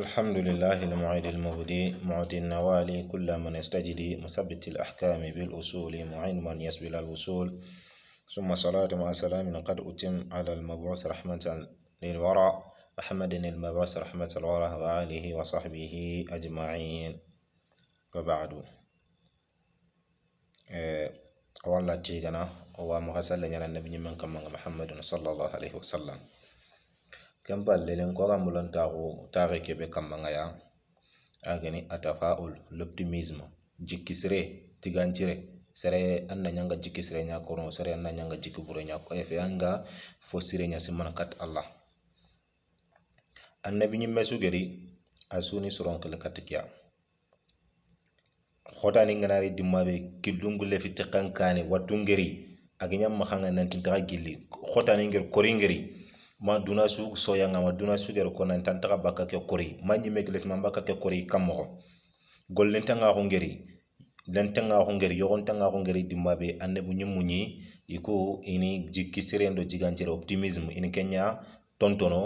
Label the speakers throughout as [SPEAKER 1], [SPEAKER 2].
[SPEAKER 1] الحمد لله المعيد المبدي معطي النوالي كل من يستجدي مثبت الأحكام بالأصول معين من يسبل الوصول ثم صلاة مع سلام قد أتم على المبعوث رحمة للورى محمد المبعوث رحمة الورى وآله وصحبه أجمعين وبعد والله تيجنا ومغسل لنا النبي من كما محمد صلى الله عليه وسلم كم بالليل كوغا مولان تاغي كبه كمانغايا agani atafaul l'optimisme jikisre tiganjire sere anna nyanga jikisre nya kono sere anna nyanga jikubure nya ko efe anga fo sire nya simman kat Allah annabi nyi mesugeri asuni suron kala katkiya khotani nganari dimmabe kidungu le fi tikankani watungeri aganyam mahanga nantin ta gilli khotani ngir koringeri ma duna su soyanga ma duna su ger ko nan tantaka baka ke kori manyi megles ma baka ke kori kammo gollen tanga ko ngeri den tanga ko ngeri yogon tanga ko ngeri dimbabe ande bu nyimmunyi iko ini jikki serendo jiganjere optimisme ini kenya tontono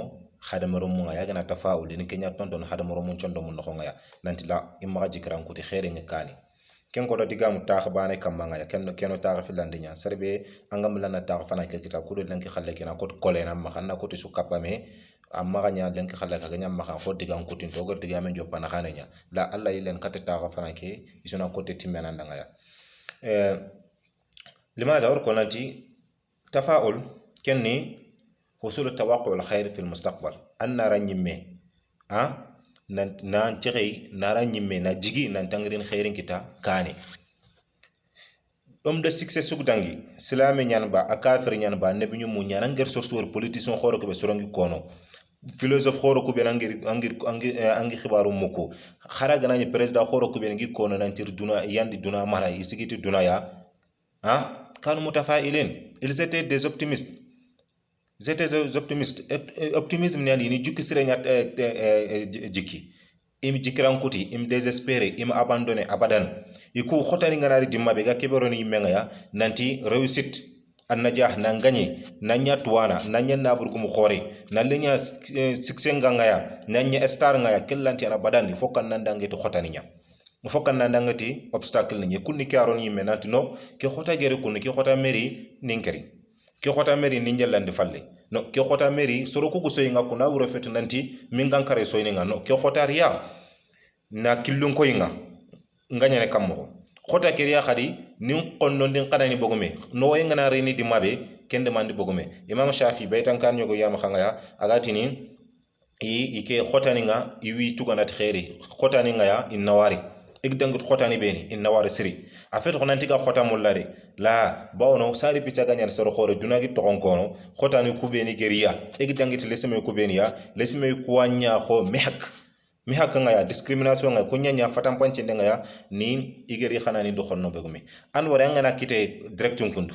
[SPEAKER 1] hadamaro mu ya gana tafaul ini kenya tontono hadamaro mu chondo mu no ngaya nanti la imma jikran ko ti khere ngakani ken ko do digamu tax baane kamanga ya ken keno tax fi landinya serbe angam lana tax fana ke kita kudo lanki khalle kina ko kolena ma xanna ko ti su kapame amma ganya lanki khalle ka ganya ma ko digam ko tin to go digame jopana xananya la alla yilen kata tax fana ke isuna ko te timena ndanga ya limaza or konanti tafaul kenni husul tawaqqu al khair fi al mustaqbal anna ranyimme nan tixey nara ñimme na jigi nan tangirin khairin kita kane de succès sugdangi silami ñan ba akafir ñan ba nebi ñu mu ñan ngir sorsuwar politicien xoro ko be sorongi kono philosophe xoro ko be angi xibaru muko xara gana ni president xoro ko be ngi kono nan tir duna yandi duna mala isigiti duna ya kanu mutafailin ils étaient des optimistes. J'étais optimiste. Optimisme ni jukki sire ñat jikki im jikiran kuti im désespéré im abandonné abadan iku khotani nganari dimma be ga keberoni yimenga ya nanti réussite an najah nan gagné nan ñatwana nan ñanna burgum khore nan lenya succès nganga ya nan ña star nga ya kellanti ana badan di fokkan nan dangeti khotani nya fokkan nan dangeti obstacle ni kunni karon yimme nanti no ke khota gere kunni ke khota meri ninkeri ke khota meri ni njellandi falle no ke khota meri soro ku so yinga kuna wuro fet nanti mingan kare so yinga no ke khota riya na killun ko yinga nganya ne kammo khota ke riya khadi nin qonno din qadani bogume no yinga na reni di mabe kende mandi bogume imam shafi baytan kan yogo yama khanga ya agatini ike khota ninga iwi tuganat khairi khota ninga ya innawari igdangut khotani beni innawari siri afet khonanti ga khota mullari la bawno sari picha ganyan sero khore dunagi togon kono khotani kubeni geriya igdangit lesime kubeni ya lesime kuanya kho mihak nga ya discrimination nga kunya nya fatam panche nga ya ni igeri khanani do khonno begumi an wara nga na kite direction kundu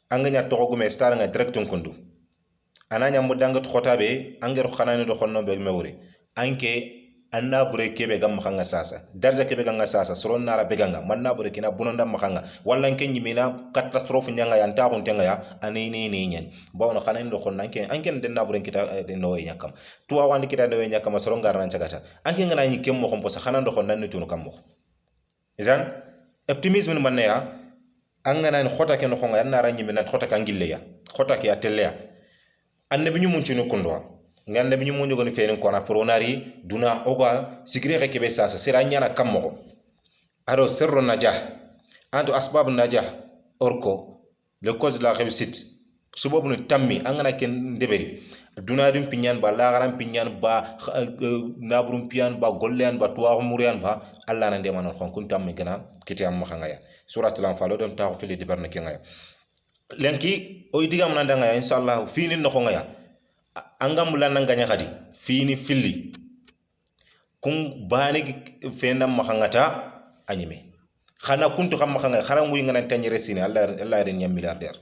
[SPEAKER 1] anganya togogume star nga direction kundu ananya mudangat khotabe anger khanani do khonno begume wuri anke anna bure kebe gam khanga sasa darja kebe ganga sasa soron nara beganga manna bure kina bunonda makhanga walla ken nyimina catastrophe nyanga ya nta kon tenga ya anini ni nyen bawno khana ndo khon nanke anken den na bure kita no e nyakam tuwa wandi kita no e nyakam soron garna chagata anken ngana nyi kem mo khon posa khana ndo khon nan tunu kam mo izan optimisme manne ya angana ni khota ken khonga ya nara nyimina khota kangille ya khota ke ya telle ya annabi ñu mun ci no kondwa ngande bi ñu mo ñogoni fenen ko na pronari duna oga sigire rek be sasa sira nyana kammo aro sirru najah ando asbab najah orko le cause de la réussite subobu no tammi angana ken deberi duna dum pinyan ba la garam pinyan ba nabrum pian ba gollen ba tuwa murian ba alla na ndema non kon kun tammi gana kiti am khanga ya suratul anfal don taxu fili di barna kenga lenki o digam na ndanga ya inshallah fini no khonga ya angam lan nganya khadi fini filli kun bani fenda mahangata anyime khana kuntu xam mahanga kharangu ngana tanyere sini Allah ren nyam milliardaire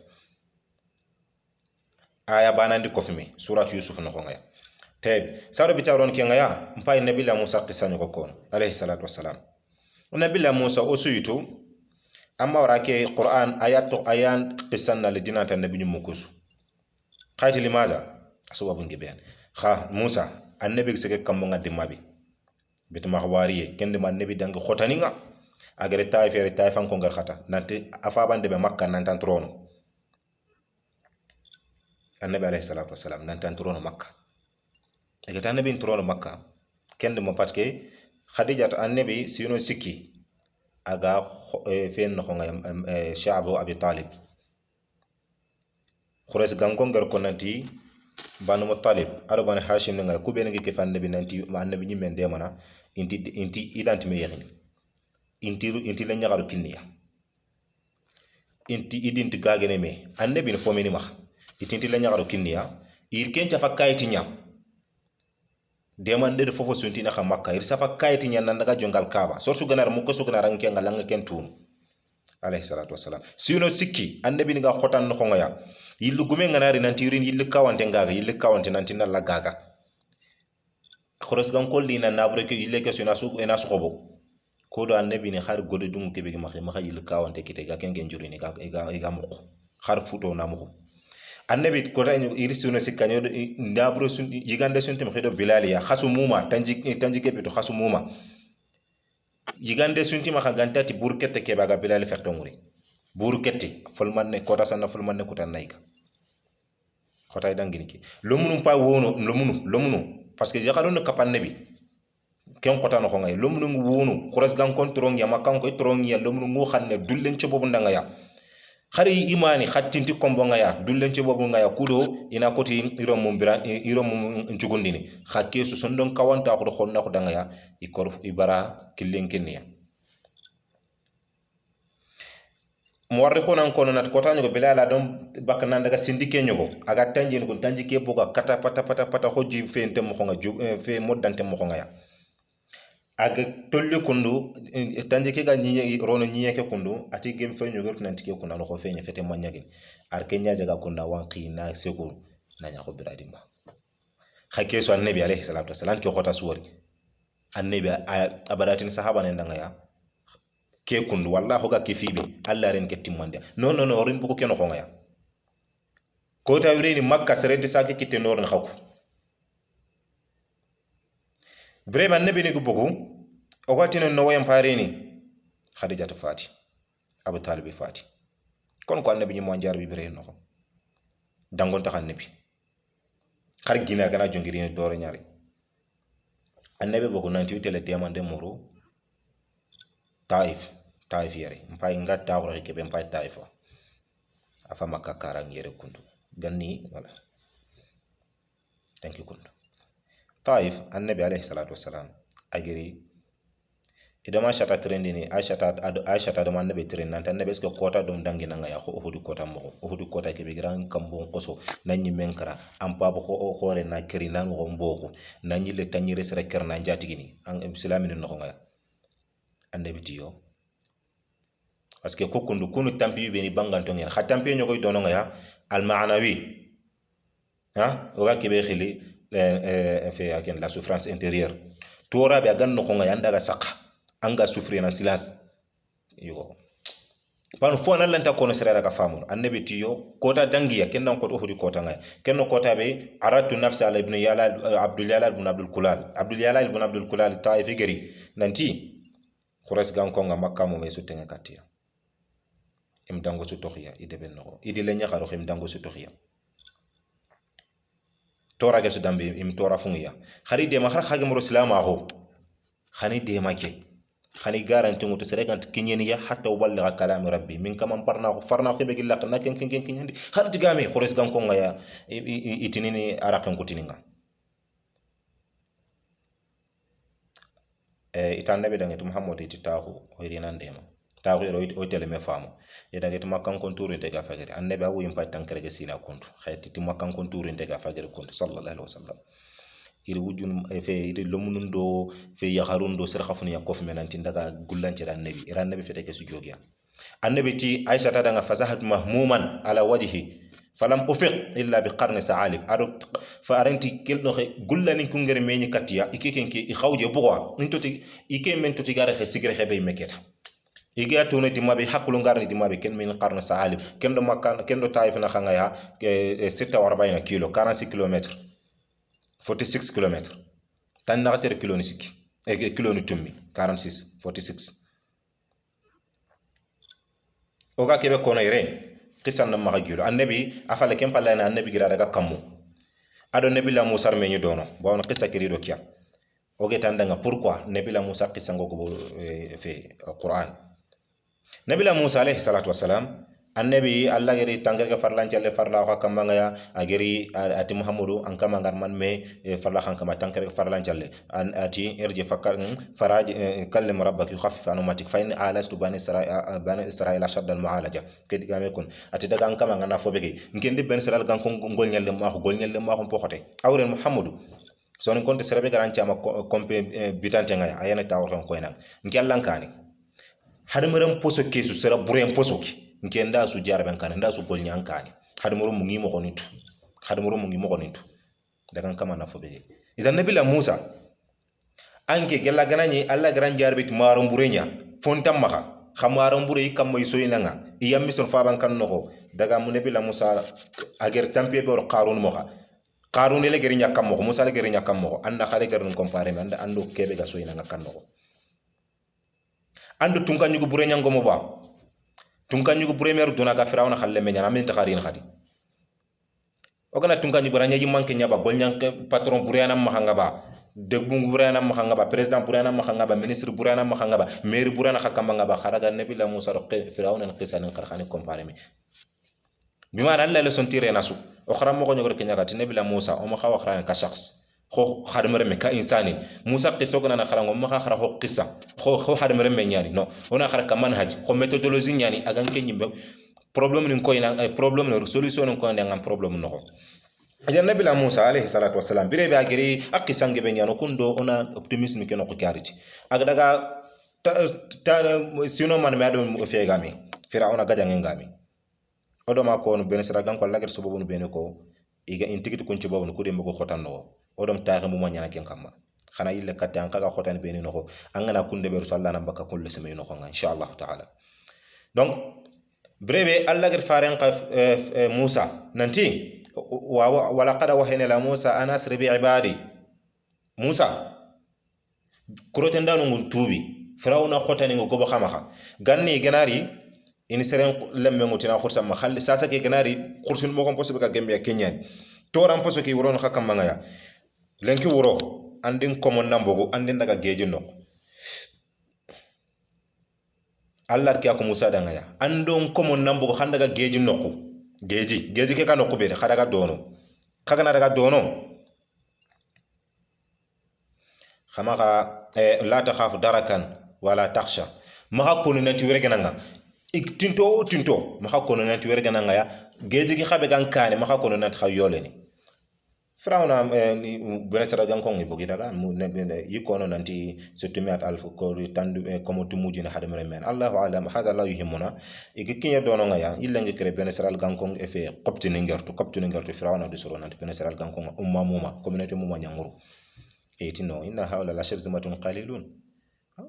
[SPEAKER 1] aya banandi ko fimi suratu yusuf no ngaya tayib saro bi tawron ke ngaya mpay nabila musa qisanyo ko kon alayhi salatu wassalam nabila musa o suyito amma warake qur'an ayatu ayan qisanna li dinata nabiyyu mukusu khayti limaza sababu ngiben kha musa annabi sege kammo ngadi mabi bitma khawariye kende man nabi dangi khotaninga agere taifere taifan ko ngar khata nanti afa bande be makka nan tan trono annabi alayhi salatu wassalam nan tan trono makka ege tan nabi trono makka kende mo patke khadija to annabi sino sikki aga fen no nga sha'bu abi talib khures gango ngar ko nanti banu muttalib ado banu hashim nga ku ben ngi ke fan nabi nanti ma annabi nyi men de mana inti idanti me yakhini inti la nyagaru kinniya inti idinti gagene me annabi no fomeni ma itinti la nyagaru kinniya ir ken cha fakkayti nyam demande de fofo sunti na makka ir safa kayti nyan nan daga jongal kaaba sorsu ganar mu ko su ganar ngi ngalanga ken tunu alayhi salatu wassalam sino sikki annabi nga khotan no ngoya yillu gume nganari nanti yurin yillu kawante ngaga yillu kawante nanti nalla gaga khoros gan kolli na nabre ke yille ke suna su ena su khobo ko do annabi ni khar godo dum ke be ma yillu kawante kite ga ken gen jurini ga ga mu khar futo na mu annabi ko tan iri sino sikkanyo ndabro sun yigande sun tim khido bilaliya khasu muma tanji ke to khasu muma yigande sun tim khagantati burkete ke baga bilal fertonguri burkete fulmanne kota sanna fulmanne kutan nayka khotay dangini ki lomunu pa wono lomunu parce que yakalo no kapan nabi ken kota no ngay lomunu wono khores gan kontrong ya makan ko trong ya lomunu ngo xanne dullen ci bobu ndanga ya khari imani khattinti kombo ngaya dullen ci bobu ngaya kudo ina koti irom mum biran irom mum njugundini khakke su sondon kawanta ko xonna ko danga ya ikor ibara killen kenya muwarrikhuna kono nat kota nyugo bilala dom bakana daga sindike nyugo aga tanjin ko tanjike boga kata pata hoji fente mo khonga fe moddante mo khonga ya aga tolli kundu tanjike ga nyi rono nyiyeke kundu ati gem fe nyugo nantike kunna no ko fenye fete manyagin ar kenya jaga kunna wanqi na seko na nya ko biradima khake so annabi alayhi salatu wassalam ki khota suwari annabi abaratin sahaba ne ndanga ya ke kundu wallahu ga ke fibe alla ren ke timmande non rin buko ken khonga ya ko ta wireni makka serenti sake kitte norna khako vraiment nabi ni ko bugo o watino no wayam pareni khadija ta fati abu talib fati kon ko annabi ni mo njar bi bire no dangon ta annabi khar gina gana jongiri ni doro nyari annabi bugo nanti witele demande muru taif yere mpai ngatta wala ke be mpai taifa afa makka karang yere kundu ganni wala thank you kundu taif annabi alayhi salatu wassalam agiri idama shata trendini aisha ta dama annabi trend nan annabi eske kota dum dangina nga ya hudu kota mo hudu kota ke be gran kambon koso nanyi menkara ampa bo khore na keri nan go mboko nanyi le tanyire sere kerna jatigini an islamin no nga annabi tiyo parce que ko kundu kunu tampi be ni banganto ngel kha tampi nyogo dono nga ya al ma'nawi ha o ga kebe khili fe aken la souffrance intérieure tora be gan no nga yanda ga saka anga souffrir na silence yo pan fo na lanta kono sera daga famu annabi tiyo kota dangiya kennan ko hudi kota nga kenno kota be aratu nafsi ala ibn yala abdul yala ibn abdul kulal taifi gari nanti khures gan ko nga makka mo me sutenga katia im dango su toxiya ide ben no idi le nyakaro im dango su toxiya tora ga su dambe im tora fungiya khari de ma khar khage mo islama ho khani de make khani garanti ngutu seregant kinyeni ya hatta uballigha kalam rabbi min kama parna ko farna ko be gilla na ken kinyandi har digame khores gan ko ngaya itinini arakan kutininga itan nabi dangi muhammad ititahu hoyrina ndema tahu o tele me famu ya dangi makkan konturu inte ga fagere annabi awu yim pat tankere sina kontu khayti makkan konturu inte ga fagere kontu sallallahu alaihi wasallam iri wujun fe iri lomunun do fe yakharun do sir khafuni yakof menanti daga gullance annabi ira annabi fete ke su jogiya annabi ti aisha ta danga fazahat mahmuman ala wajhi falam ufiq illa bi qarn sa'alib aro fa aranti keldo xe gullani kungere meñi katiya ikekenke i khawje bugo intoti ike men toti gare xe sigre xe be meketa ige atuna dimabe hakulu ngarni dimabe ken min qarn sa'alib ken do makkan ken do taif na khanga ya 46 kilo 46 km 46 km tan na tere kilo ni sikki e kilo ni tummi 46 46 o ga kebe kono ire kisan nan maga gilo annabi afale kem palla na annabi gira daga kammu ado nabi la musa me nyu dono bo on kissa kiri do kya o ge tan daga pourquoi nabi la musa kissan go ko fe alquran nabi la musa alayhi salatu wassalam annabi allah gari tangarga farlan challe farla ko kamanga ya ageri ati muhammadu an kama ngar man me farla khan kama tangarga farlan challe an ati irji fakkar faraj kallim rabbak yukhaffif an ummatik fa in alastu bani israila shadda al mualaja kedi game kun ati daga an kama ngana fobege ngendi ben israel gan ko gol nyalle ma ko poxote awre muhammadu sonin konte serebe garan chama kompe bitante ngaya ayana tawor kan koyna ngellan kani hadamaram poso kesu sera buren poso ki nke nda su jarben kan nda su gol nyan kani hadamaro mu ngi mo konitu daga kama na fobe idan nabi la musa anke gella ganani alla garan jarbit maron burenya fontam maka khamaron bure kam moy soyinanga iyam mission faban kan noho daga mu nabi la musa ager tampe be qarun moka qarun le geri nyakam mo musa le geri nyakam mo anda khale garan compare anda ando kebe ga soyinanga kan noho ando tunga nyugo burenya ngomo ba tunkan yugo premier duna ga firawna khalle me nyana min takharin khati ogana tunkan yugo ranya manke nyaba golnyan patron burana mahanga ba degbu burana mahanga ba president burana mahanga ba ministre burana mahanga ba maire burana khakamba ba kharaga nabi la musa roqe firawna nqisan qarkhani compare me bima alla le sontire nasu o kharam mo ko nyogor kenya gati nabi la musa o ma khawa khran ka shakhs kho khadmare me ka insani musa qiso gona na kharango ma khara kho qissa kho hadmare me nyani no ona khara ka manhaj kho methodologie nyani agan ke nyimbe problem ni ko ina problem no solution ko ngam problem no ajan nabi la musa alayhi salatu wassalam bire be agiri aqisange be nyano kundo ona optimisme ke no ko kariti aga daga ta sino man me adon fe gami firauna gajange ngami odo ma ko no ben siragan ko lagar so bobu ben ko iga intigit kunci bobu ko dembe ko khotanno odom taxe mu ma nyana ken kamma xana yille katte an kaga xotan be ni noko an ngana kunde be rasul allah nambaka kullu semay noko nga inshallah taala donc brebe allah gar faren qaf musa nanti wa laqad wahayna la musa an asri bi ibadi musa kuroten danu ngun tubi firawna xotani ngo gobo xamaxa ganni ganari ini seren lemme ngutina khursa ma khalli sasa ke ganari khursun mo ko possible ka gembe kenyan toram poso ki woron xakam mangaya lenki wuro andin komon nambogo andin daga geji nok allah ki ko musa danga ya andon komon nambogo handa daga geji nokku geji ke ka nokku be khadaga dono kaga na daga dono khamaga la takhaf darakan wala takhsha maka kono nanti werga nanga tinto maka kono nanti werga nanga ya geji ki khabe gan kane maka kono nanti khayoleni Firawna benetara gankon ibogi daga mu ne yikono nanti setumiat alf ko tandu komo tumuji na hadamre men Allahu alam hada la yuhimuna ikinya dono ngaya illa ngi kre benetara gankon e fe qopti ngertu Firawna du soro nanti benetara gankon umma communauté muma nyanguru etino inna hawla la shirzumatun qalilun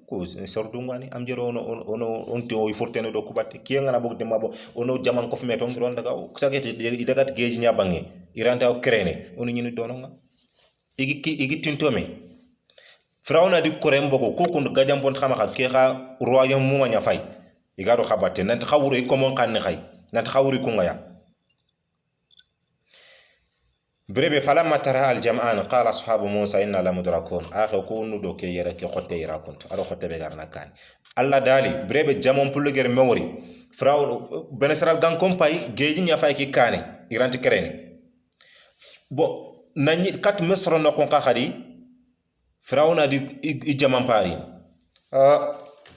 [SPEAKER 1] ko sordu ngani am jero ono onti o fortene do kubatti kiyenga na bogde mabo ono jaman ko fme ton ron daga sagete dagat geji nyabange iranta o krene onu nyini dononga igi tintome Firawna di korem bogo ko kun gajam bon xama ke xa royaume mu nya fay igaro xabate nant xawuri ko mon xanni xay nant xawuri ko ngaya بريبي فلما ترى الجمعان قال أصحاب موسى إنا لمدركون آخر كونو دوكي يركي خوتي يراكونت أرو خوتي بيغارنا كان الله دالي بريبي جامون بلغير موري فراو بنسرال غان كومباي جيجي نيافاي كي كاني إيرانتي كريني بو ناني كات مصر نقون قاخدي فراونا دي جامان باري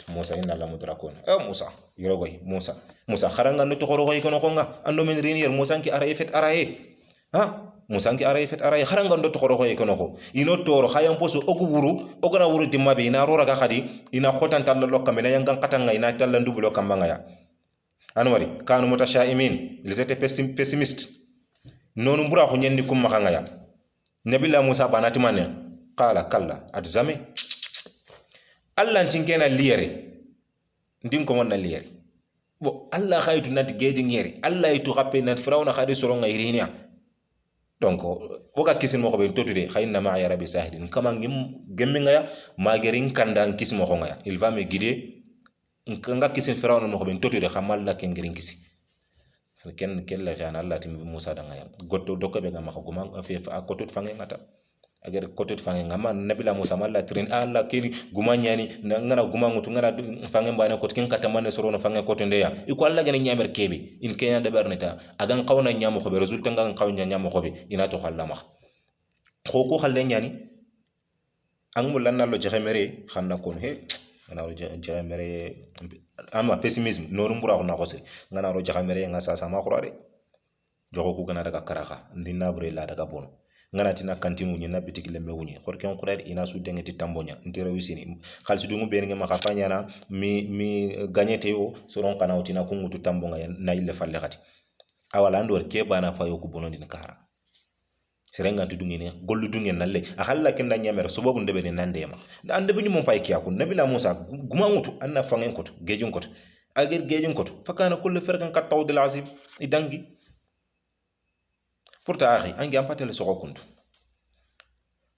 [SPEAKER 1] موسى إنا لمدركون موسى يروغي موسى خرانغا نتو خروغي كنو خونغا أندو من رينير موسى انكي أرأي فت أرأي musanki aray fet aray kharanga ndo to khoro e kono ko ino toro khayam poso ogu wuru ogana wuru dimmabe ina rora ga khadi ina khotan tan lokka mena yangan katanga ina tan ndubulo kambanga ya anwari kanu mutashaimin ils étaient pessimistes nonu mbura ko nyendi kum makanga ya nabilla musa banati manne qala kalla adzame allah tinkena liyere ndin ko monna liyere bo allah khaytu nat geji ngeri allah itu khappe nat firawna khadi soronga irinia donc woga kisin mo xobe totude khayna ma ya rabbi sahidin kama ngim gemminga ya magerin kanda kis mo ngaya il va me guider nga kisin firawna mo xobe totude khamal la kengirin kisi ken ken la jana Allah tim Musa da ngaya gotto dokko be ngama guma fe a kotot fange ngata agar kotot fange ngama nabila Musa malla trin Allah kini guma nyani ngana guma ngutu ngana fange mbane kot ken kata man soro no fange koto ndeya iko Allah gane nyamer kebe in kenya da berneta agan qawna nyamo xobe resulta ngan qawnya nyamo xobe ina to khallama khoko khalle nyani ang mulanna lo jexemere xanna kon he ngana ro jexemere ama pessimisme noru mbura ko na ko se ngana ro jexemere nga sa sama khurade jogo ku gana daga karaka ndina bre la daga bono ngana tina kantinu nyina bitiki le mewuni khorken khurade ina su dengeti tambonya ndire wisini khalsi dungu be ngi ma khafanya na mi gagnete yo soron kana utina kungutu tambonga na ile falle khati awala ndor ke bana fayo ku bono din kara serenga tu dungene gollu dungen nalle akalla kenda nyamere subabu ndebe ni nandema ande bunyu mon pay kiyaku nabila Musa guma ngutu anna fangen koto gejun koto agir gejun koto fakana kullu firqan qad tawdil azim idangi pourta akhi angi ampatel soko kuntu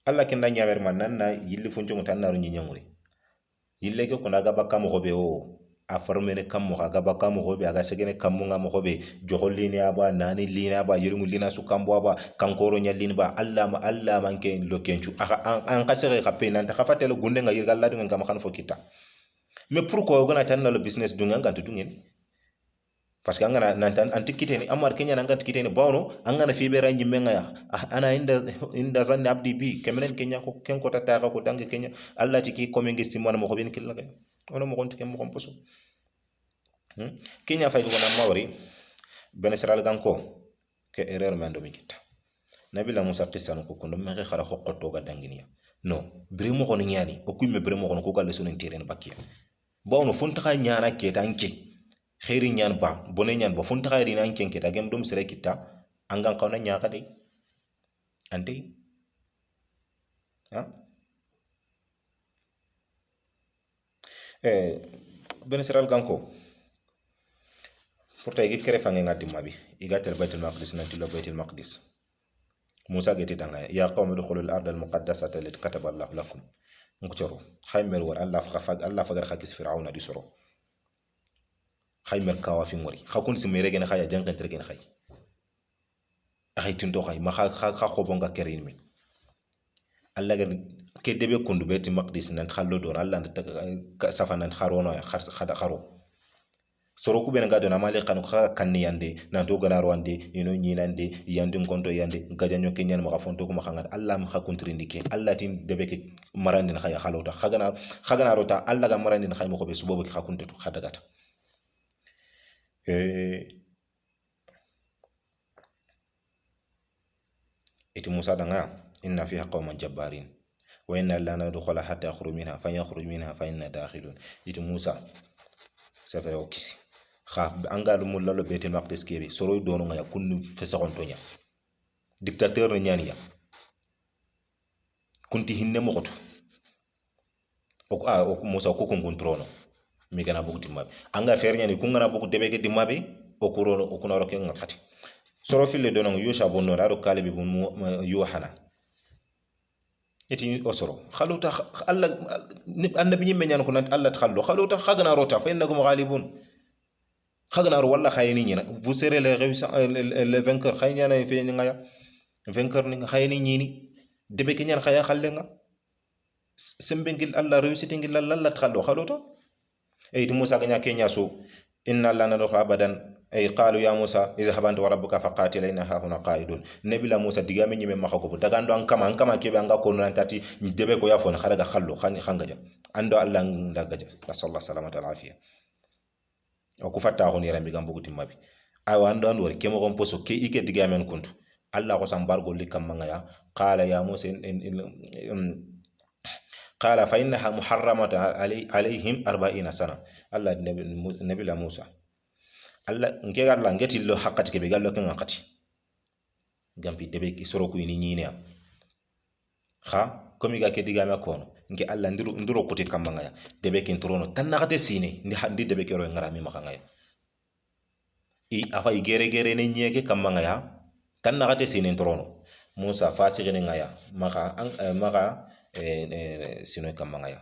[SPEAKER 1] alla kenda nyamere man nanna yilli funjo tan naru nyanyanguri yille ke kuna gaba kam gobe o a formene kam mo ga baka mo gobe aga segene kam mo ngam gobe joxol lini aba nani lini aba yirungu lina su kambo aba kankoro nyallini ba alla manke lo kenchu aka an kasere khape nan ta khafatelo gunde nga yirgal la dunga kam khan fo kita mais pourquoi gona tan lo business dunga ngant dungen parce que angana nantan antikite ni amar kenya nanga tikite ni bawno angana fibe ranji menga ya ana inda zanni abdi bi kemenen kenya ko ken ko tata ko dange kenya alla tiki ko mengi simana mo ko ben killa kay ona mo gonti kem mo kom poso kenya fay ko na mawri ben seral ganko ke erreur mando mi kita nabila musa qissano ko kondo me khara khokko ga dangini no bire mo ko nyani o kumme bire mo ko galle sunen tiren bakkiya bawno funta kha nyana ke tanke khairi nyan ba bone nyan ba funta khairi nan kenke ta gem dum sere kita angan kawna nyaka de ante ha ben seral ganko pourta igi kere fange ngati mabi iga ter baitul maqdis nanti lo baitul maqdis musa geti danga ya qawmi dukhulul ard al muqaddasata allati kataba allah lakum ngchoro khaymer war allah fa gar khakis fir'auna di soro khaymer kawa fi ngori khakun si mere gene khaya jankan ter gene khay akhay tinto khay ma kha khobonga kerin mi allah gan ke debe kundu baitul maqdis nan khallo don allah safanan kharono ya khada kharo soro ku ben gado na male kan ko kanni yande na to gana rwande ino nyinande yande ngonto yande gajanyo kenyan ma fonto ko ma khanga allah ma khakuntri ndike allah tin debe ke marandin khaya khalota khagana rota allah ga marandin khay mo ko be subobo ki khakuntu khadagata iti musa danga inna fiha qauman jabbarin wa inna la nadkhula hatta yakhruj minha fa yakhruj minha fa inna dakhilun iti musa safere o kisi kha angalu mo lalo betel maqdis kebe soro dono nga kunni fesaxon tonya dictateur no nyani ya kunti hinne mo xoto o musa ko ko ngontrono mi gana bugu timmabe anga fer nyani ku ngana bugu debe ke dimmabe o kurono o kunaro ke ngakati soro fille dono yusha bonno rado kalibi bun yuhana eti osoro khaluta allah annabi nyimme nyan ko nan allah takhallo khaluta khagna rota fa innakum ghalibun khagna ro walla khayni nyina vous serez les vainqueurs khayna na fe ngaya vainqueur ni khayni nyini debe ke nyan khaya khallenga sembengil allah réussite ngil allah takhallo khaluta eti musa ganya kenya so inna la nadu abadan ay qalu ya musa izhab anta wa rabbuka faqatila inna hahuna qa'idun nabila musa digame nyime makako dagando an kama kebe anga ko non tati debe ko yafon kharaga khallo khangaja ando allah ndagaja sallallahu salamata al afiya o ku fatta ko ni rambi gambo gutim mabi ay wando ando ke mo poso ke ike digame kuntu allah ko sambargo likam mangaya qala ya musa qala fa innaha muharramatu alayhim 40 sana allah nabila musa Allah nke Allah ngeti lo hakati ke be gallo kan hakati gampi debe ki soro ku ni nyine kha komi ga ke diga ma kono nke Allah nduro kuti kamanga ya debe kin trono tan nakate sine ndi handi debe ke ro ngara mi makanga ya I afa igere ne nyeke kamanga ya tan nakate sine trono musa fasigini ngaya maga sino kamma ngaya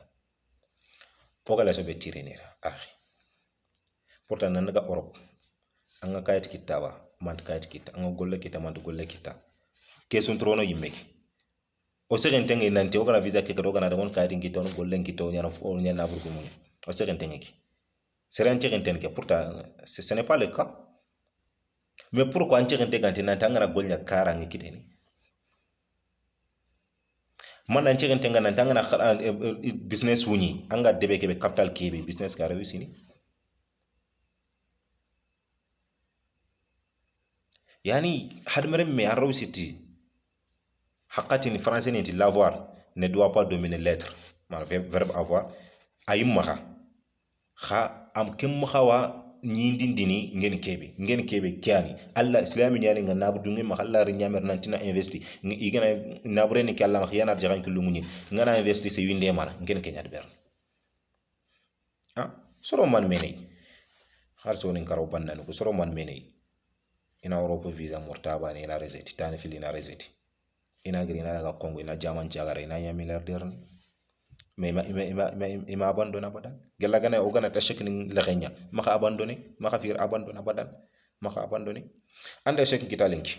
[SPEAKER 1] pogala so be tirenira akhi pourtant nan daga Europe anga kayit kitta ba mant kayit kitta anga golle kitta mant golle kitta kesun trono yimmeki o segen tenge nanti o kana visa ke kado kana demon kayit kitta on golle kitta on nyana burgu mun o segen tenge ki seren tenge tenge pourtant ce n'est pas le cas mais pourquoi an tenge tenge nanti anga golnya kara ngi kiteni man an tenge tenge nanti anga business wuni anga debe kebe capital kebe business ka réussini yani hadmere me arrow city hakati ni français ni l'avoir ne doit pas dominer l'être mal verbe avoir ayim maha kha am kim mahawa nyindindini ngeni kebe kyani alla islami yani nga nabu dungi mahalla ri nyamer nantina investi igana nabre ni kala khiyana jagan kulungunyi ngana investi se winde mana ngeni kenya de ber soro man menay har so nin karo bannan ko soro man menay ina Europe visa mortaba ni ina reseti tani fili ina reseti ina gri ina daga Congo ina jaman jagara ina ya milliardaire ni mais ima abandona badan gella gana o gana tashek ni lexenya maka abandonné maka fir abandona badan maka abandonné ande shek kita linki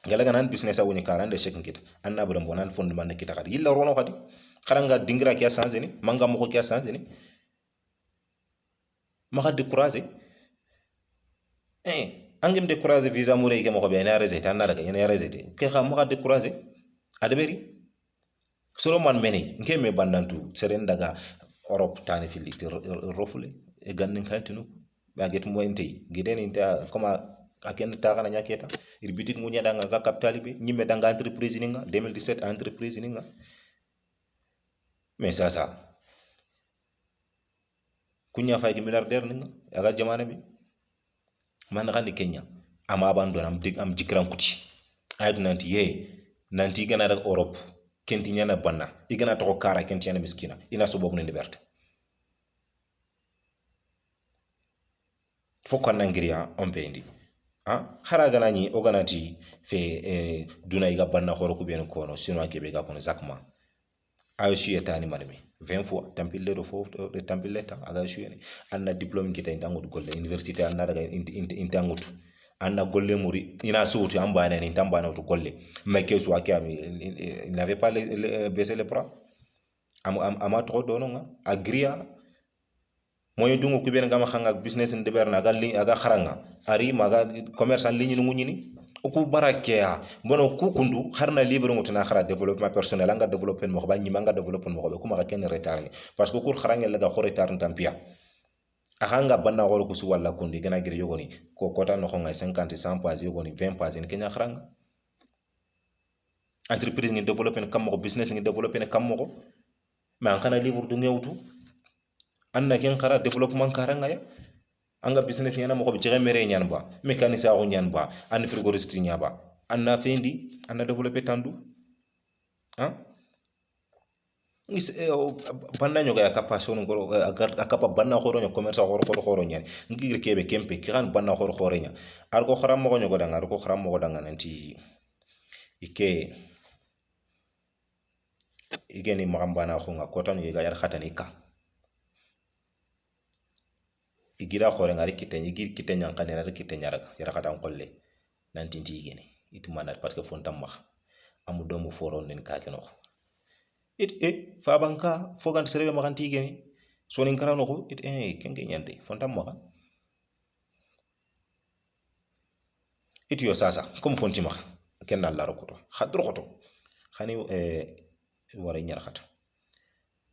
[SPEAKER 1] gella gana business awoni kara ande shek kita anna buram bonan fondement kita kadi illa rono kadi kharanga dingira kiya sanzeni manga moko kiya sanzeni maka décourager angim décourager visa mouré ke moko be na reseti anna daga ina reseti ke xam maka décourager adeberi solo man mene nke me bandantu seren daga Europe tani filiti rofule e gannin kaytinu baget mo ente giden inta koma aken ta kana nyaketa ir bitik mu nyada nga capital bi nyimme danga entreprise ninga 2017 entreprise ninga mais ça kunya fay ki milliardaire ninga aga jamana bi man xandi Kenya ama abandon am jikran kuti aydu nanti gana dak Europe kenti nyana banna igana to kara kenti nyana miskina ina so bobu ne liberté foko nangiria on pendi hara gana ni oganati fe duna iga banna khoro ku ben kono sino akebe ga kono zakma ayo shi etani manmi 20 fois tampille do fo de tampille ta aga shi ni anna diplôme kita intangut golle université anna daga intangut anna golle muri ina suuti ambana ni tambana to golle mais que soit qui il n'avait pas baissé les bras ama to do no agria moy dungu ku ben gama khanga business de berna aga kharanga ari maga commerçant ligne ngunyi ni ku barakeya bono ku kundu harna livre ngutuna khara développement personnel anga développer mo ba nyima nga développer mo be kuma ka ken retard ni parce que ku kharanga la ga ko retard ntampia akanga banna golo kusu wala kundi gana gir yogoni ko kota no khonga 50 100 pas yogoni 20 pas ni kenya kharanga entreprise ni développer kam mo business ni développer kam mo mais an kana livre du ngewtu anna ken khara développement karanga ya anga business yana mo ko bi jere mere nyan ba mécanicien ko nyan ba an frigoriste nya ba anna fendi anna développer tandu is banna nyoga ya kapasyon ngoro akapa banna khoro nyo commerce khoro nyen ngir kebe kempe kiran banna khoro nya ar ko kharam mo nyogo danga ar ko kharam mo danga nanti ike igeni magambana ko nga kotan yega yar khatani ka igira khore ngari kiten igir kiten yang kanera kiten nyaraga yara khatan kolle nanti igeni itumanat parce que fontam max amu domu foron nen ka keno fa banka fogan serebe maganti igeni sonin karano ko kenge nyande fontam max yo sasa comme fonti max ken dal la rokoto khadro khoto khani wara nyar khata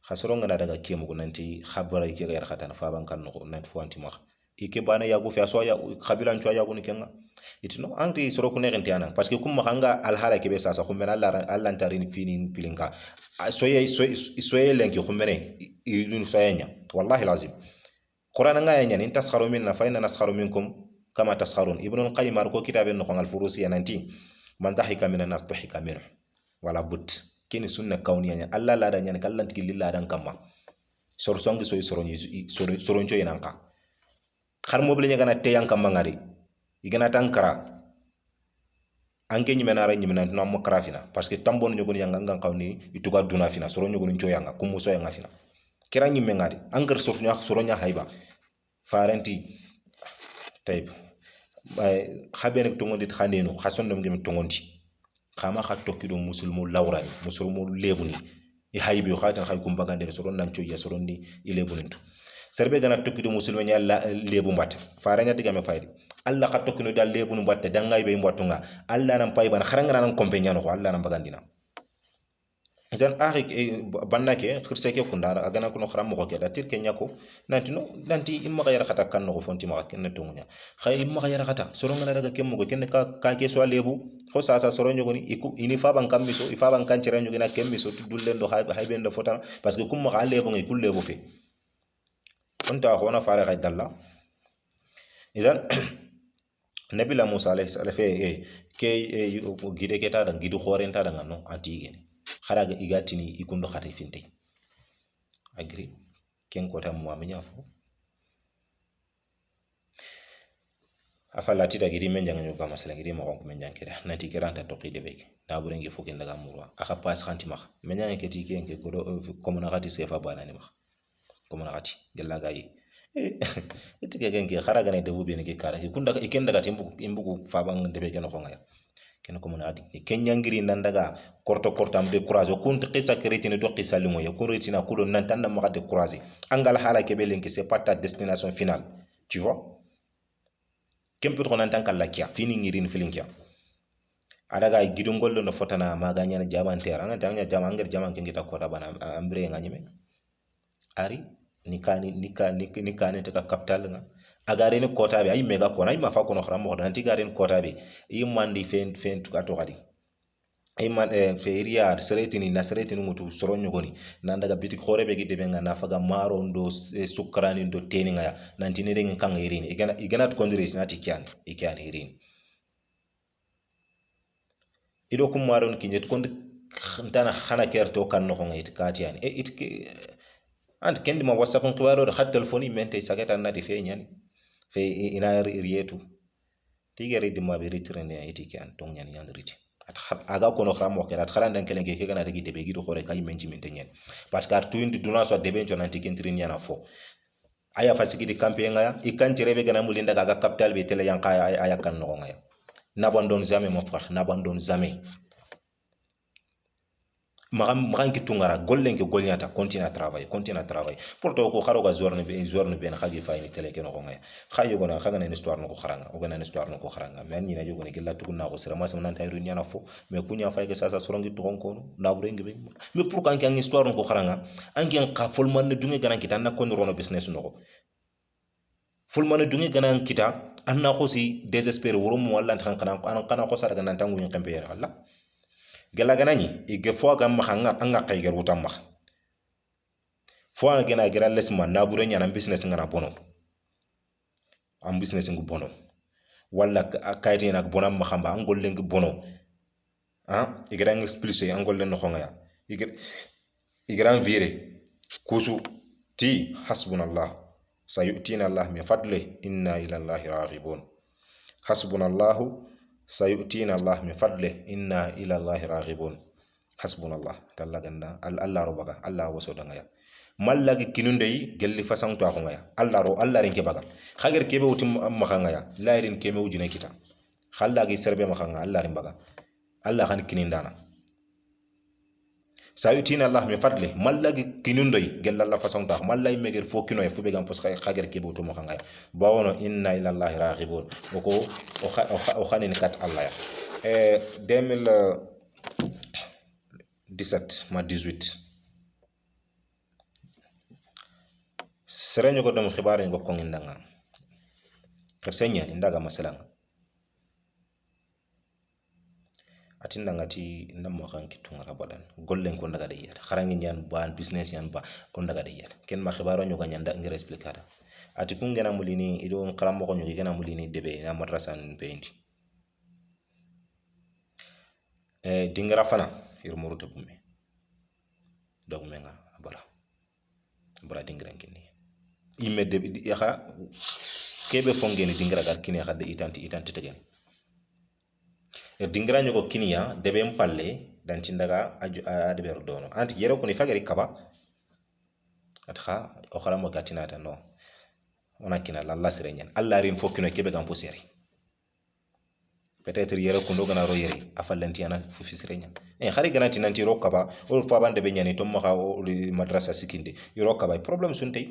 [SPEAKER 1] khasoro ngana daga kemu nanti khabara ke yar khata na fa bankan no nanti fonti max ike bana yago fi aso ya khabila ncho yago ni kenga itno anti soro ku nerenti ana parce que kum mahanga al hala ke be sasa khumena alla ntarini finin pilinga soye lenki khumene idun soyenya wallahi lazim qur'an nga yanya ni taskharu minna fa inna naskharu minkum kama taskharun ibn al-qayyim ko kitaben no ngal furusi nanti man dahika minan nas dahika minhu wala but kini sunna kauniya alla la da nyane kallan tigilla dan kamma sor songi soy soroncho yanka khar mobile nya gana te yanka mangari igana tankara anke nyimena ra nyimena na mo krafina parce que tambon nyogoni yanga ngan kawni ituga duna fina soro nyogoni choyanga kumuso yanga fina kira nyimenga di angar sornya soronya hayba farenti type bay khabene tongondi khanenu khason dum gem tongondi khama kha tokkido musulmu lawrani musulmu lebuni e haybi khatan khay kumbagande soro nan choya soro ni ilebunintu serbe gana tokkido musulmu nya lebu mbata faranya diga me faydi alla ka tokkino dal lebunu mbatte dangay be mbatunga alla nan pay ban kharanga nan kompenyano ko alla nan bagandina idan akhi bannake khirseke kundara agana kuno kharam mo ke da tirke nyako nanti imma ga yara khata kan no fonti ma ken tongunya khay imma ga yara khata soro ngana daga kemmo ko ken ka ke so lebu ko sa soro nyogoni ini fa ban kammiso ifa ban kan cere nyogina kemmiso dulle ndo haybe ndo fotana parce que kumma ga lebu ngi kul lebu fe onta khona fare khay dalla idan nabila musa alayhi salam fe ke gide ke ta dan gidu khorenta dan no antigene kharaga igatini ikundo khata finte agri ken ko tam mo nyafo afala tita gidi men janga nyoga masala gidi mo ko men jankira nati kiranta to qide beke na burengi fukin daga murwa aka pas khanti ma men janga ke ti ken ke ko ko mona khati sefa bana ni ma ko mona khati gella gayi itike ken ke kharaga ne debu be ne ke kara ikunda iken daga imbugu fabang de beke no ko ngaya ken ko mona adi ken nyangiri nan daga korto am de courage kun qissa keretine do qissa limo ya kun retina kudo nan tan ma de courage angal hala ke be lenki c'est pas ta destination finale tu vois kem put nan tan kala kia fini ngirin filinkia adaga gidongol no fotana maganya na jaman tera nga tanya jaman ngir jaman ken kita kota bana ambre nga nyime ari nikani te ka capital nga agare ni kota be ay mega kona ay mafa kono khram mo nanti gare ni kota be i mandi fen to kato gadi ay man feria seretini na seretini ngutu soro nyogoni nan daga bitik khore be gide be nga nafaga maro ndo sukrani ndo teni nga nanti ne den kan irini igana to kondire nati ikyani irini ido kum maron kinjet kond ntana khana kerto kan no ngait katiani ant kendi ma whatsapp on tuwaro khat telefoni mente sagata nati fe nyani fe ina rietu tigere di ma be ritrene iti kan tong nyani nyani riti aga kono khram mo kerat kharan dan kelenge ke gana degi debe gido khore kay menji min tenyen parce que artu indi duna so debe on anti kentrin yana fo aya fasiki di kampe ngaya ikan cerebe gana mulinda ga capital be tele yang kaya aya kan no ngaya n'abandonne jamais mon frère n'abandonne jamais magan ki tungara gollen ke golnyata continue à travailler porto ko kharo ga zorne ben khagi fayni tele ke no ngaya khayo gona khaga na histoire no ko kharanga o gana histoire no ko kharanga men ni na jogo ne gella tuguna ko sira masam nan tayru nyana fo mais kunya fay ke sasa sorongi to ko na bure ngi mais pour kan kan histoire no ko kharanga anki en ka fol man dungi gana kita na ko rono business no ko fol man dungi gana kita anna ko si désespéré woro mo walla tan kana ko sara gana tangu yin kambe ya Allah gela ganani ige fo ga mahanga anga kaygar wutam mah fo ga gena gira lesma na bure nyana business ngana bono am business ngu bono walla kayte nak bonam mahamba angol leng bono igira ngi expliquer angol len no ngaya igira vire kusu ti hasbunallah sayu'tina allah min fadli inna ila allahi raghibun hasbunallahu sayu'tina allah min fadli inna ila allahi raghibun hasbunallah talla ganda allah robaga allah waso dangaya mallagi kinunde yi gelli fasan to ngaya allah ren ke baga khager kebe wutim makangaya lairin keme wujine kita khallagi serbe makanga allah ren baga allah kan kinindana sayu'tina allah min fadli mallagi kinunde yi gella allah fasan to mallay meger fo kinoy fu be gam pos khager kebe wutum makangaya bawono inna ila allahi raghibun oko o khanin kat allah ya 2017 ma 18 serenyo ko dum xibaare ngo ko ngindanga ko senya ni ndaga masalan atinda ngati ndam mo xanki tungara badan gollen ko ndaga de yata xarangi ñaan ban business yan ba ko ndaga de yata ken ma xibaaro ñu ga ñanda ngir expliquer ati ku ngena mulini ido xaram mo ko ñu gena mulini debe na madrasan pendi dingra fana irmoru te bume dog menga abara dingra kini imme de yaha kebe fongeni dingra gar kini khade itanti tegen dingira ñogo kiniya deben palle danti daga a deber dono anti yero kuni fagari kaba atxa o xaramo gatinata no ona kina lalla sire ñan alla rin fo kino kebe gam poseri peut-être yero kundo gana ro yeri afallanti ana fu fisire ñan xari ganati nanti ro kaba o fa bande be ñani to maxa o madrasa sikinde yoro kaba problème suntay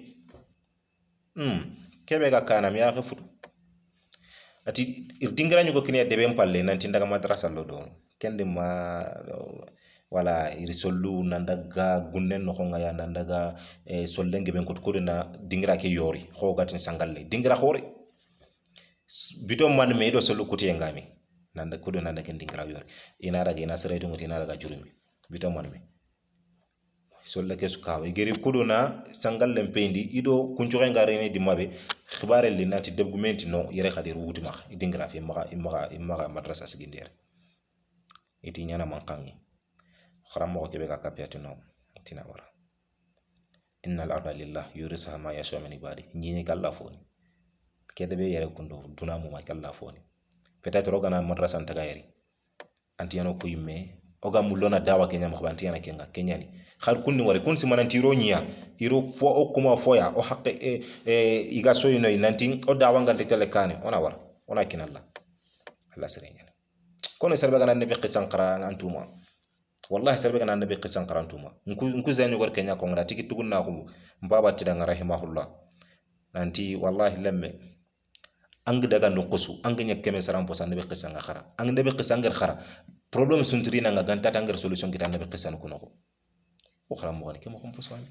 [SPEAKER 1] kebe ga kanam ya futu ati dingira ñugo kine deben palle nanti daga madrasa lo do kende ma wala iri sollu nandaga gunnen no khonga ya nandaga sollenge ben ko na dingira ke yori ko gatin sangalle dingira khore bito man me do sollu kuti ngami nanda kudo nanda ken dingira yori ina daga ina sere to ngoti ina daga jurumi bito man me solle ke sukawa geri kudo na sangalle pendi ido kunjore ngare ne dimabe khibare li nanti debgumenti no yere khadir wuti ma dingira fi maga madrasa sigindere iti nyana mankangi خرام كبير كابياتنا تنا ورا إن الأرض لله يورثها ما يشاء من عباده نيني كلا فوني كده بيه يرى كندو دونا مو ما كلا فوني peut-être ogana madrasa antagayeri anti yano ko yimme oga mulona dawa kenya mkhbanti yana kenga kenyani khar kunni wari kun simana tiro nya iro fo o kuma foya o haqqe iga so yino nanti o dawa ngante telekane ona wara ona kinalla alla sirenya kono serbe gana nabi qisan qara antuma wallahi serbe kana nabi qisan qarantuma nku zanyo gor kenya ko ngara tiki tugunna ko mbaba tidanga rahimahullah nanti wallahi lemme ang daga no qosu ang nya keme saram posa nabi qisan khara ang nabi qisan ngar khara problem suntri na nga ganta tangar solution kita nabi qisan ko noko o khara mo ke mo ko posani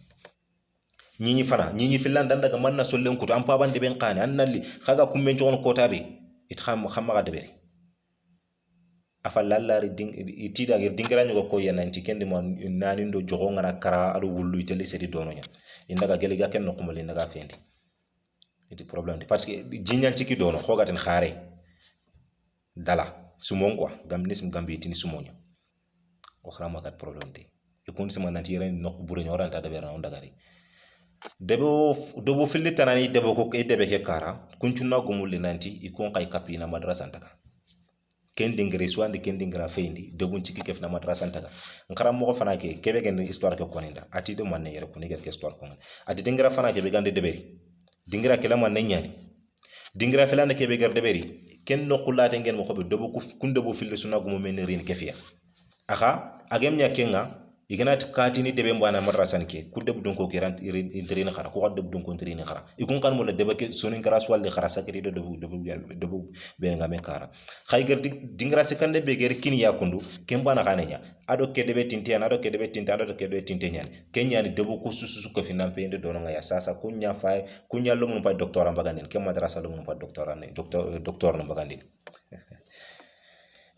[SPEAKER 1] ñi fana filan dan daga manna sollen ko am pabande ben qani annali khaga kummen jogon ko tabe it xam ga debere afallallari itida gir dingira ñugo ko yananti kende mo nani ndo jogo ngana kara ado wullu itele sedi dono nya indaga gele ga ken no kumal indaga fendi iti problème de parce que jinyan ciki dono xogaten xare dala sumon quoi gamnis gambi tini sumonya o xrama kat problème de e kon sama nanti yere nok buru ñoranta de berna on dagari debo filli tanani debo ko e debe ke kara kunchuna gumul nanti ikon kay kapina madrasa antaka kendi ngere swandi kendi ngra fendi debun ciki kef na madrasa antaka ngaram mo fana ke kebe gen histoire ke koninda ati de man yere ko ni ke histoire ko ati dingra fana ke be gande deberi dingira kala man nyani dingira felande ke be gar deberi ken no qulate ngen mo xobe debo kun debo filli suna gumo men rin kefiya aha agem nya kenga iganat katini debe mbana madrasan ke ku deb don ko ke ran interi na khara ko deb don ko interi na khara ikun kan mo la debe ke sonin kras wal de khara sakri do debu ben ngame kara khay gar dingra se kande be ger kin yakundu kem bana kanenya ado ke debe tintiana ado ke debe tintana ado ke debe tintenyani kenyani debu ko susu ko finan pende do nga ya sasa kunya fay kunya lo mun pa docteur am bagandin kem madrasa lo mun pa docteur an docteur no bagandin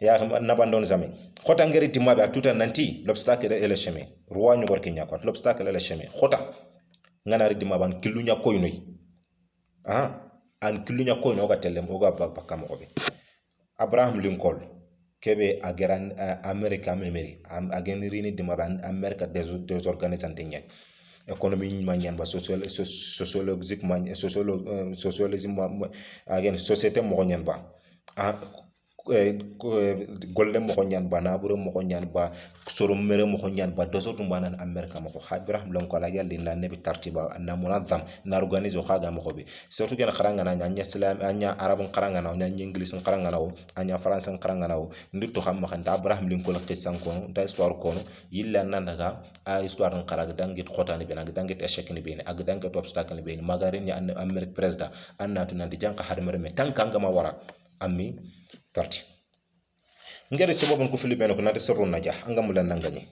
[SPEAKER 1] ya nabandon zame khota ngeri timabe atuta nanti l'obstacle est le chemin roi ñu gorki ñako l'obstacle est le chemin khota ngana ri dimaban kilunya koynoy an kilunya koyno ga tellem o ga bakam ko be abraham lincoln kebe ageran america memeri agen rini dimaban america des organisante ñen économie ma ñan ba sociologique ma sociologisme agen société mo ñan ba golle mo ñaan ba nabure mo ñaan ba soro mere mo ñaan ba doso tum banan america mo habirahum lon ko la yalli na nebi tartiba na munazam na organize khaga mo be surtout gena kharanga na nya islam anya arabun kharanga na nya english kharanga na anya france kharanga na nditto xam ma xanta abraham lin ko la qisan ko da histoire ko yilla nan daga a histoire en kharaga dangit khotani be nag dangit échec ni be ak dangit obstacle ni be magarin ya america president annatu nan di janka hadmere me tankanga ma wara ammi parti ngere ci bobon ko filibeno ko nade sirrun najah angam lan nangani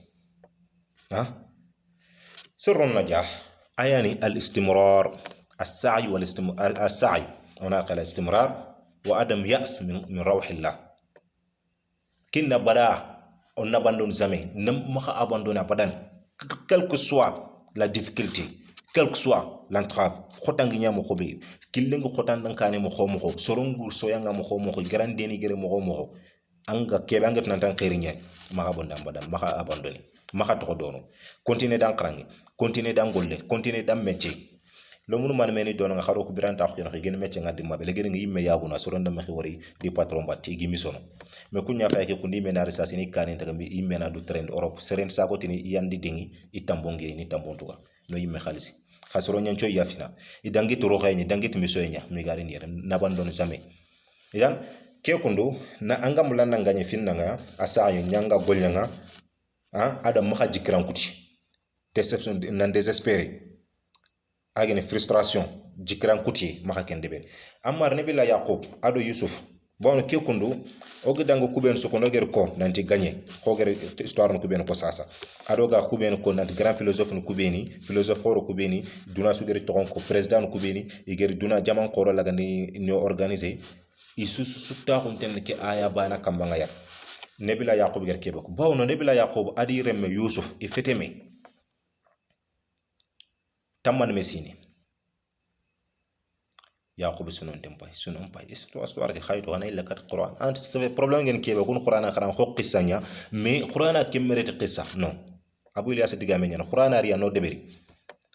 [SPEAKER 1] sirrun najah ayani al istimrar السعي السعي هناك الاستمرار وعدم يأس من روح الله كنا بدا on abandonne jamais ne maka abandonner abadan quelle que soit la difficulté quelle que soit l'entrave khotangi nyamo khobe killengo khotan dankane mo khomo kho sorongur soyanga mo khomo kho grandeni gere mo khomo anga kebe anga tan tan khirinya maka bonda badan maka abandonner maka to dono continuer dan krangi continuer dan golle continuer dan métier lo mun man meni don nga kharo ku biranta ko jono gen mecce ngadi mabe le gen ngi yimme yaguna so ronda ma wari di patron batti gi misono me kunya fa ke kundi mena risasi ni kanin taga mi yimme na du trend europe seren sa ko tini yandi dingi itambonge ni tambontuga no yimme khalisi khasoro nyancho yafina idangi toro khayni dangi timisoynya mi gari ni na bandon jamais idan ke kundu na anga mulana nganye finna nga asayo nyanga golnyanga ada maka jikran kuti deception nan désespéré agene frustration jikran kuti maka kende be ammar ne bila yaqub ado yusuf bon ke kundu ogi dango kuben so kono ger ko nanti gagné ko ger histoire no kuben ko sasa ado ga kuben ko nanti grand philosophe no kubeni philosophe ro kubeni duna su ger to ko président no kubeni e ger duna jaman ko laga ni organiser isu sutta hunten ke aya bana kambanga ya nebila yaqub ger kebe ko bawno nebila yaqub adi remme yusuf e feteme tamman mesini yaqub sunon tempay histoire de khayto ana illa kat qur'an ant c'est problème ngen kebe kun qur'ana kharan khok qissanya mais qur'ana kemmerete qissa non abu ilyas digame nyen qur'ana riya no deberi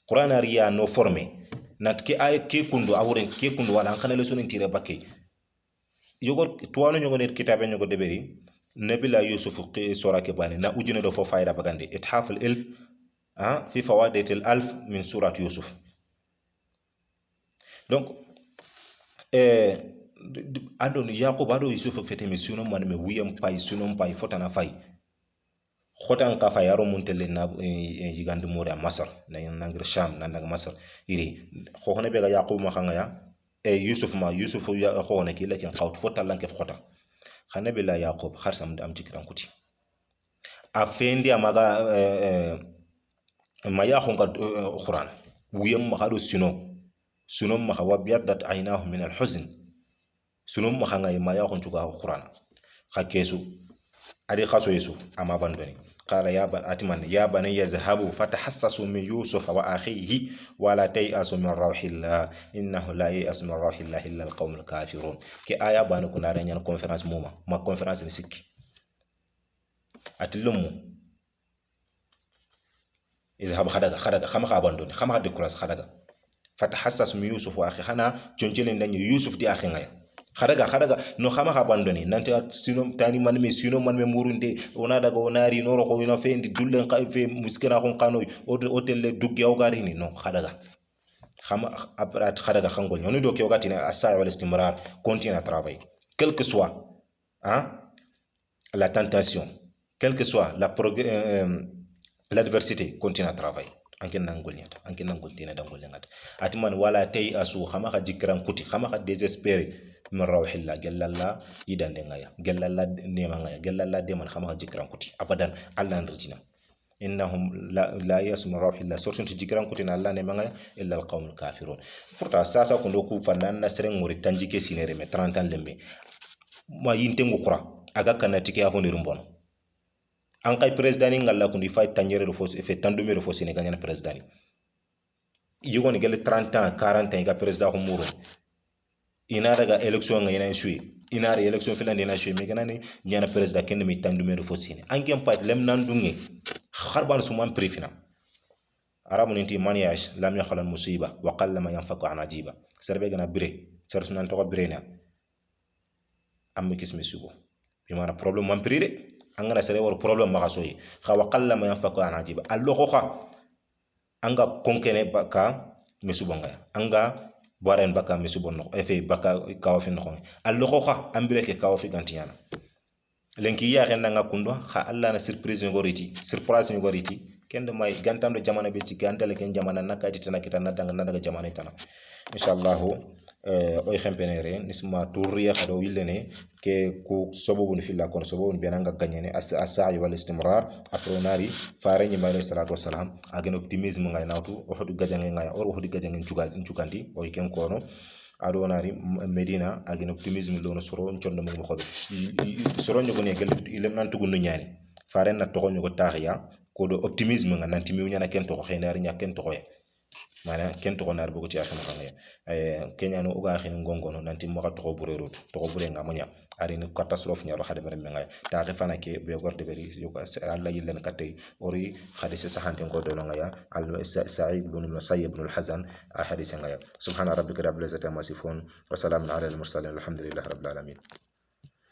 [SPEAKER 1] qur'ana riya no formé nat ke ay ke kundu awren ke kundu wala khanale sunon tire bakke yogo tuwano ñogo net kitabe ñogo deberi nabila yusuf qi sura ke bani na ujine do fo fayda bagande ithaf al ilf fi fawaid al alf min surat yusuf donc ando yaqub ado yusuf fete mi suno man me wiyam pay suno pay fotana fay khotan ka fa yaro muntele na yigande mori masar na nangir sham na nang masar iri khokhone be ga yaqub ma khanga ya yusuf ya khone ki lakin khawt fota lanke khota khane bila yaqub kharsam am tikran kuti a fendi amaga ma ya khonga qur'an wiyam ma hado suno ma wabiyadat aynahu min alhuzn suno ma khanga ma ya khon tuga qur'an khakesu adi khaso yesu ama bandoni qala ya ban atiman ya bani yazhabu fatahassasu min yusuf wa akhihi wa la tayasu min rauhillah innahu la yasu min rauhillah illa alqawmul kafirun ke aya bani kuna renyan conférence moma ma conférence ni sikki atilumu izhab khadaga khama abandoni khama décourage khadaga fatahassasu min yusuf wa akhihi hana jonjele ndanyi yusuf di akhi ngaya khadaga no khama abandoni nante sino tani man me sino man me murunde ona daga onari no ro ina fe ndi dullen kay fe muskina khon kanoy hotel le dugge o gari ni no khadaga khama aprat khadaga khangol nyoni do ke o gatina asa wal istimrar continue à travailler quel que soit la tentation quel que soit l'adversité continue à travailler anken nangol nyata anken nangol tina dangol nyata atiman wala tay asu khama kha jikran kuti khama kha désespéré min rawhillah gellalla yidande ngaya gellalla nema ngaya gellalla de man khama jikran kuti abadan allah ndirjina innahum la yasmu rawhillah sortunti jikran kuti na allah nema ngaya illa alqawmul kafirun pourtant sasa ko ndoku fannan nasren ngori tanjike sinere me 30 ans lembe ma yinte ngukura aga kanatike avonir mbono an kay president ni ngalla ko ndi fay tanyere do fos fe tandumero fos Sénégal nyana president yugo ni gel 30 ans 40 ans ga president ko muro ina daga election nga ina shui ina re election fila ina shui me ganani nyana president ken mi tandumero fosine angem pat lem nan dungi kharban suman prefina arabu ninti maniyash lam yakhala musiba wa qallama yanfaku an ajiba serbe gana bire ser sunan to bire am kismi sugo bi mana problem man pride angana sere wor problem ma kasoyi kha wa qallama yanfaku an ajiba allo kha anga konkene baka misubonga anga boaren baka misubon no efe baka kawafi no allo kha ambire ke kawafi gantiyana lenki ya ren nga kundo kha alla na surprise ngoriti kende may gantando jamana be ci gandale ken jamana nakati tan kitana daga jamana tan inshallah o xempenere nisma tourriya khado yillene ke ko sobobun filla kon sobobun benanga gagnene as-sa'i wal istimrar apronari fare ni mayre salatu wassalam agen optimisme ngay nawtu o hodu gajange ngay or hodu gajange cugandi o ken kono adonari medina agen optimisme lono soro ncondo mo xobe soro nyogo ne gel ilem nan tugundu nyani fare na to nyogo taxiya ko do optimisme nga nanti mi nyana ken to xenari nya ken to xoye mana ken to nar bugo ti akhama kan kenya no uga akhin ngongono nanti mo ka to bure rotu to bure ngamonya ari ni catastrophe nyaro hade mere menga ta ke fana ke be gorde beri yo ko alla yillen katay ori hadith sahante ko do ngaya al sa'id ibn musayyib ibn al hazan hadith ngaya subhana rabbika rabbil izzati amma yasifun wa salamun ala al mursalin alhamdulillahi rabbil alamin